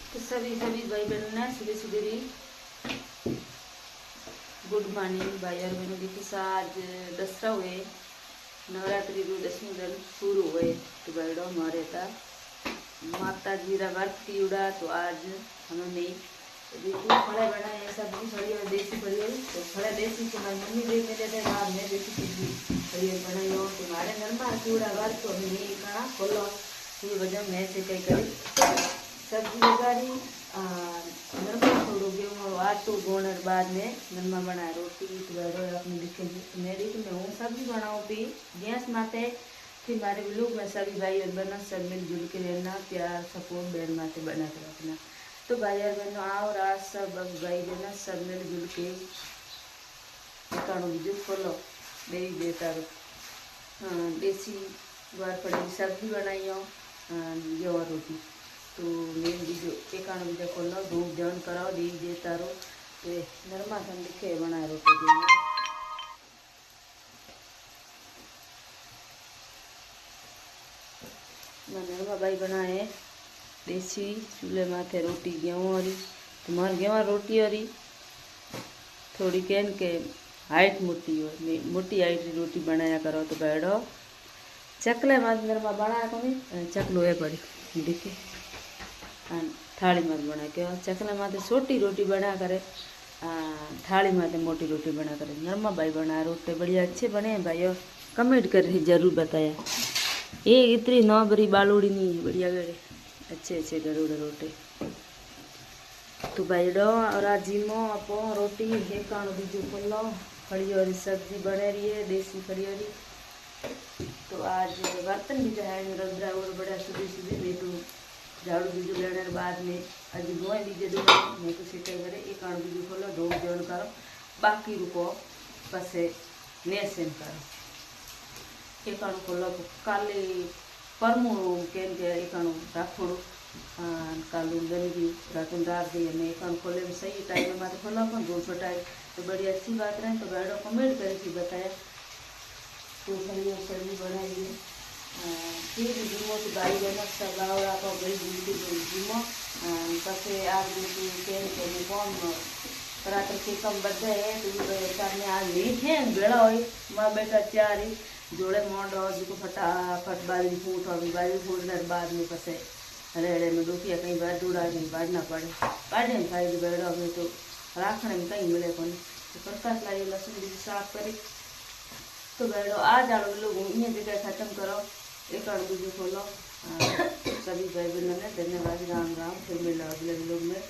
तो सभी भाई बहनों ने सुबह सुबह गुड मॉर्निंग भाई और बहनों। देखिए आज दसरा हुए नवरात्रि रू 10वीं दिन शुरू हुए तो बड़ो हमारे था माता जी रा व्रत की उड़ा तो आज हमें नहीं तो देखिए फड़े बनाए सब्जी फड़ी और देसी फड़ी हुई तो फड़े देसी तो हमारी मम्मी देख मेरे थे बाद में देसी सब्जी फड़ी बनाई हो तो हमारे नरमा की उड़ा व्रत तो हमें नहीं कहा खोलो ये वजह मैं से कहीं करी सब्जी लगाड़ी नरमा थोड़ो गेहूँ आटो गोणर बाद में नरमा बनाए रोटी तो अपने दिखे मैं देखी मैं हूँ सब्जी बनाऊँ पी गैस माते फिर हमारे लोग में सभी भाई और बहनों सब मिलजुल के रहना प्यार सपोर्ट बहन माते बना के रखना। तो भाई और बहनों आओ रात सब भाई बहनों सब मिलजुल के बीजू खोलो दे देता देसी गुआर पड़ी सब्जी बनाई हो गेहूँ रोटी तो मेन बीजो एकाणो बीजा खोलो धूप जन कराओ दी देता रो तो नरमा खन लिखे बना रोटी नरमा भाई बनाए देसी चूल्हे माथे रोटी गेहूँ वाली तो मार गेहूँ रोटी वाली थोड़ी कहन के हाइट मोटी हो मोटी हाइट की रोटी बनाया करो तो बैठो चकले माथ नरमा बनाया को चकलो है पड़ी देखिए थाली मत बना के चकला माथे छोटी रोटी बना करे थाली माथे मोटी रोटी बना करे नरमा भाई बना रोटी बढ़िया अच्छे बने हैं भाई कमेंट कर रही जरूर बताया ये इतनी नौ बरी बालूड़ी नहीं है बढ़िया गड़े अच्छे गरुड़ रोटी तो भाई डो और जीमो अपो रोटी एक बीजू खोलो फड़ी और सब्जी बने रही है देसी फड़ी और तो आज बर्तन भी जो है रद्रा और बड़ा सुबह बेटू झाड़ू बीजू लेने बाद में अभी गोए बीजे दो मैं तो सीटे करे एक बीजू खोलो धो जन करो बाकी रुको पसे नेसेन करो एक खोलो काली परमू केम के एक राखोड़ू कालू गंदी रातन रात दी मैं एक खोले सही टाइम में माथे खोलो अपन दो छोटाई तो बड़ी अच्छी बात रहे तो बैठो कमेंट करके बताया तो सब्जी बनाइए फिर जीमो तो गाई बहन सब लावड़ा को गई जीमो पसे आज के कौन रात्र के कम बदे है तो सामने आज मीठ है बेड़ा हो माँ बेटा चार जोड़े मोड़ जो फटाफट बाजी फूट और बाजी फूटने बाद में पसे रेड़े में डूकिया कहीं बार दूड़ा कहीं बाढ़ना पड़े काढ़े में खाई बेड़ा में तो राखने में कहीं मिले को तो प्रकाश लाई लहसुन भी साफ करी तो बैठो आज आलो लोग ये जगह खत्म करो एक बीजू खोलो सभी भाई बहनों ने धन्यवाद राम राम फिर मिला अगले लोग में।